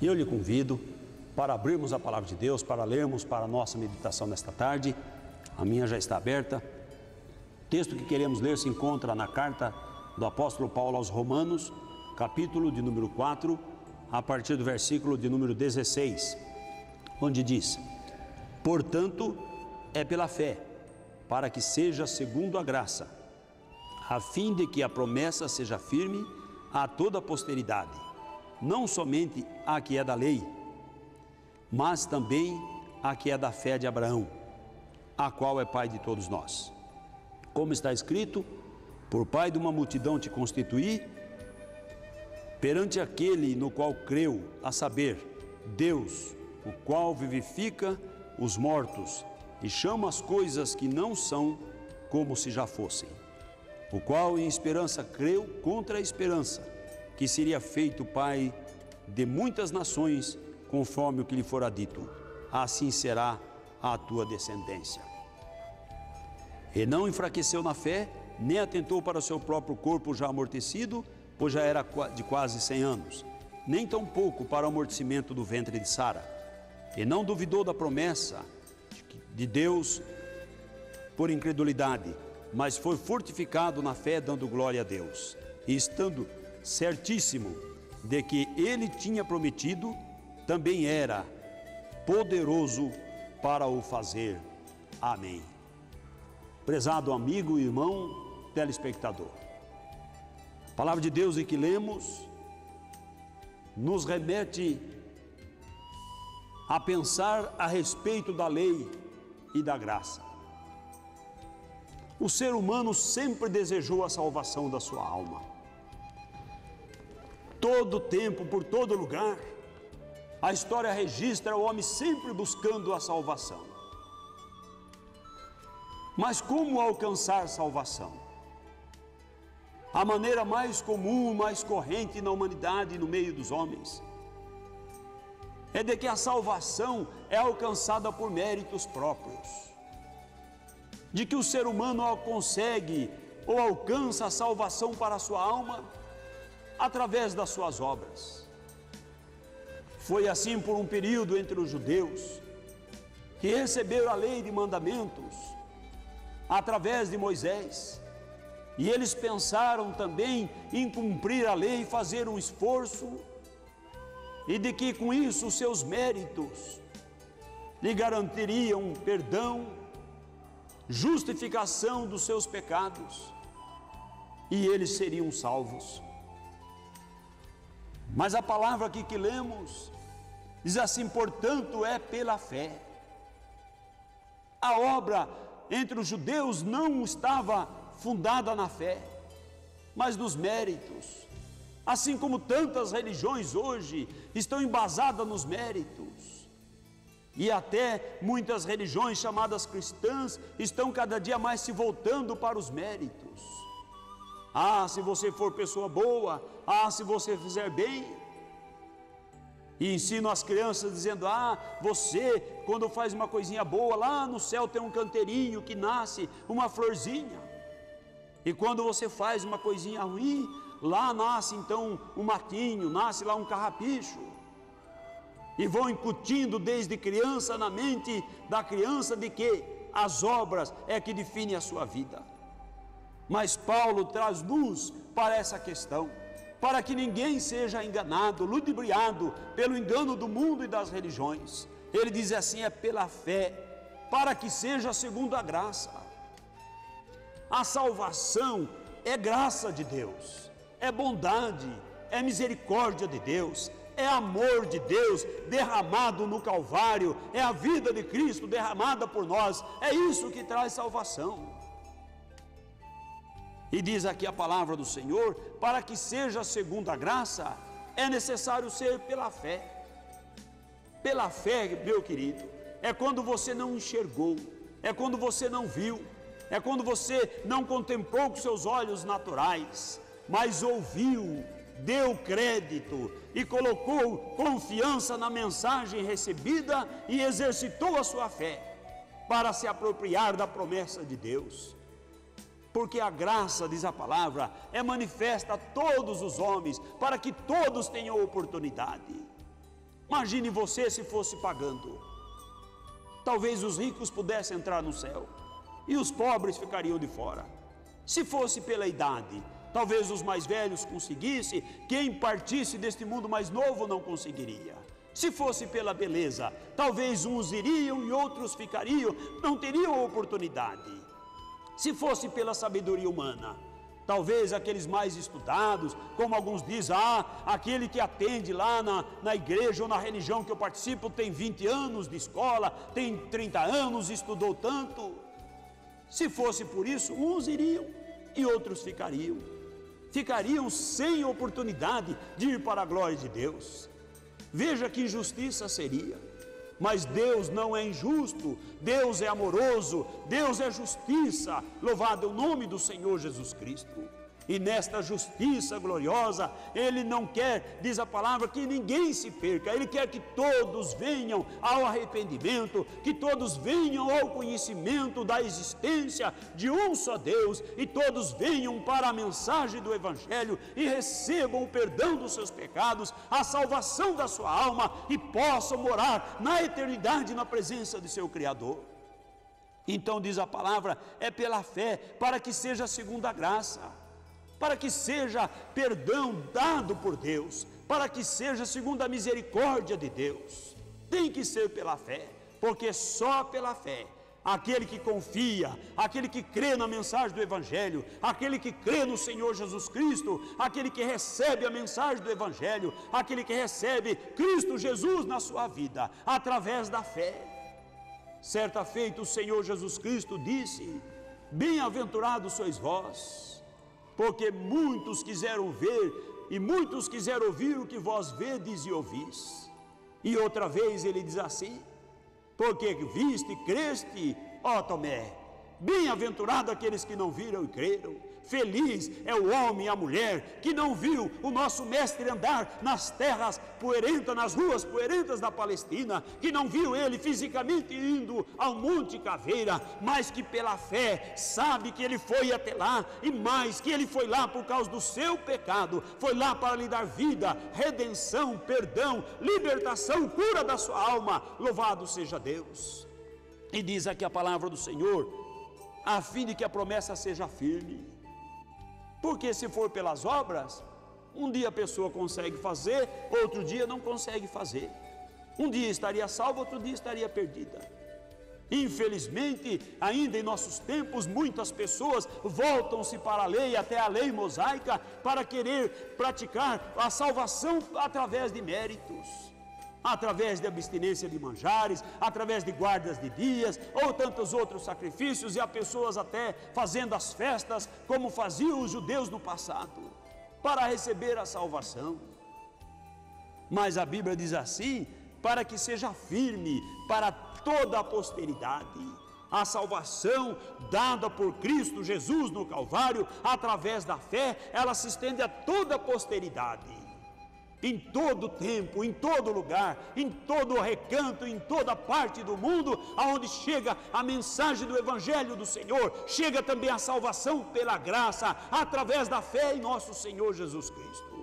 E eu lhe convido para abrirmos a palavra de Deus, para lermos para a nossa meditação nesta tarde. A minha já está aberta. O texto que queremos ler se encontra na carta do apóstolo Paulo aos Romanos, capítulo de número 4, a partir do versículo de número 16, onde diz: portanto, é pela fé, para que seja segundo a graça, a fim de que a promessa seja firme a toda a posteridade, não somente a que é da lei, mas também a que é da fé de Abraão, a qual é pai de todos nós. Como está escrito: por pai de uma multidão te constituí, perante aquele no qual creu, a saber, Deus, o qual vivifica os mortos e chama as coisas que não são como se já fossem, o qual em esperança creu contra a esperança, que seria feito pai de muitas nações, conforme o que lhe fora dito: assim será a tua descendência. E não enfraqueceu na fé, nem atentou para o seu próprio corpo já amortecido, pois já era de quase 100 anos, nem tampouco para o amortecimento do ventre de Sara. E não duvidou da promessa de Deus por incredulidade, mas foi fortificado na fé, dando glória a Deus, e estando certíssimo de que ele tinha prometido, também era poderoso para o fazer. Amém. Prezado amigo e irmão telespectador, a palavra de Deus em que lemos nos remete a pensar a respeito da lei e da graça. O ser humano sempre desejou a salvação da sua alma. Todo tempo, por todo lugar, a história registra o homem sempre buscando a salvação. Mas como alcançar salvação? A maneira mais comum, mais corrente na humanidade e no meio dos homens é de que a salvação é alcançada por méritos próprios, de que o ser humano consegue ou alcança a salvação para a sua alma através das suas obras. Foi assim por um período entre os judeus, que receberam a lei de mandamentos através de Moisés, e eles pensaram também em cumprir a lei e fazer um esforço, e de que com isso os seus méritos lhe garantiriam perdão, justificação dos seus pecados, e eles seriam salvos. Mas a palavra aqui que lemos diz assim: portanto, é pela fé. A obra entre os judeus não estava fundada na fé, mas nos méritos, assim como tantas religiões hoje estão embasadas nos méritos, e até muitas religiões chamadas cristãs estão cada dia mais se voltando para os méritos. Ah, se você for pessoa boa, ah, se você fizer bem. E ensinam as crianças dizendo: ah, você quando faz uma coisinha boa, lá no céu tem um canteirinho que nasce uma florzinha. E quando você faz uma coisinha ruim, lá nasce então um matinho, nasce lá um carrapicho. E vão incutindo desde criança na mente da criança de que as obras é que definem a sua vida. Mas Paulo traz luz para essa questão, para que ninguém seja enganado, ludibriado pelo engano do mundo e das religiões. Ele diz assim: é pela fé, para que seja segundo a graça. A salvação é graça de Deus, é bondade, é misericórdia de Deus, é amor de Deus derramado no Calvário, é a vida de Cristo derramada por nós, é isso que traz salvação. E diz aqui a palavra do Senhor: para que seja segundo a graça, é necessário ser pela fé. Pela fé, meu querido, é quando você não enxergou, é quando você não viu, é quando você não contemplou com seus olhos naturais, mas ouviu, deu crédito e colocou confiança na mensagem recebida e exercitou a sua fé para se apropriar da promessa de Deus. Porque a graça, diz a palavra, é manifesta a todos os homens, para que todos tenham oportunidade. Imagine você se fosse pagando. Talvez os ricos pudessem entrar no céu e os pobres ficariam de fora. Se fosse pela idade, talvez os mais velhos conseguissem, quem partisse deste mundo mais novo não conseguiria. Se fosse pela beleza, talvez uns iriam e outros ficariam, não teriam oportunidade. Se fosse pela sabedoria humana, talvez aqueles mais estudados, como alguns dizem, aquele que atende lá na igreja ou na religião que eu participo tem 20 anos de escola, tem 30 anos, estudou tanto. Se fosse por isso, uns iriam e outros ficariam sem oportunidade de ir para a glória de Deus. Veja que injustiça seria. Mas Deus não é injusto, Deus é amoroso, Deus é justiça. Louvado é o nome do Senhor Jesus Cristo. E nesta justiça gloriosa, Ele não quer, diz a palavra, que ninguém se perca. Ele quer que todos venham ao arrependimento, que todos venham ao conhecimento da existência de um só Deus, e todos venham para a mensagem do Evangelho e recebam o perdão dos seus pecados, a salvação da sua alma, e possam morar na eternidade na presença de seu Criador. Então diz a palavra, é pela fé, para que seja segundo a graça, para que seja perdão dado por Deus, para que seja segundo a misericórdia de Deus. Tem que ser pela fé, porque só pela fé, aquele que confia, aquele que crê na mensagem do Evangelho, aquele que crê no Senhor Jesus Cristo, aquele que recebe a mensagem do Evangelho, aquele que recebe Cristo Jesus na sua vida, através da fé. Certa feita o Senhor Jesus Cristo disse, bem-aventurados sois vós, porque muitos quiseram ver e muitos quiseram ouvir o que vós vedes e ouvis. E outra vez ele diz assim, porque viste e creste, ó Tomé, bem-aventurado aqueles que não viram e creram. Feliz é o homem e a mulher que não viu o nosso mestre andar nas terras poeirentas, nas ruas poeirentas da Palestina, que não viu ele fisicamente indo ao Monte Caveira, mas que pela fé sabe que ele foi até lá, e mais que ele foi lá por causa do seu pecado, foi lá para lhe dar vida, redenção, perdão, libertação, cura da sua alma. Louvado seja Deus. E diz aqui a palavra do Senhor, a fim de que a promessa seja firme. Porque se for pelas obras, um dia a pessoa consegue fazer, outro dia não consegue fazer. Um dia estaria salva, outro dia estaria perdida. Infelizmente, ainda em nossos tempos, muitas pessoas voltam-se para a lei, até a lei mosaica, para querer praticar a salvação através de méritos, através de abstinência de manjares, através de guardas de dias, ou tantos outros sacrifícios, e há pessoas até fazendo as festas, como faziam os judeus no passado, para receber a salvação. Mas a Bíblia diz assim, para que seja firme para toda a posteridade. A salvação dada por Cristo Jesus no Calvário, através da fé, ela se estende a toda a posteridade. Em todo tempo, em todo lugar, em todo recanto, em toda parte do mundo, aonde chega a mensagem do Evangelho do Senhor, chega também a salvação pela graça, através da fé em nosso Senhor Jesus Cristo.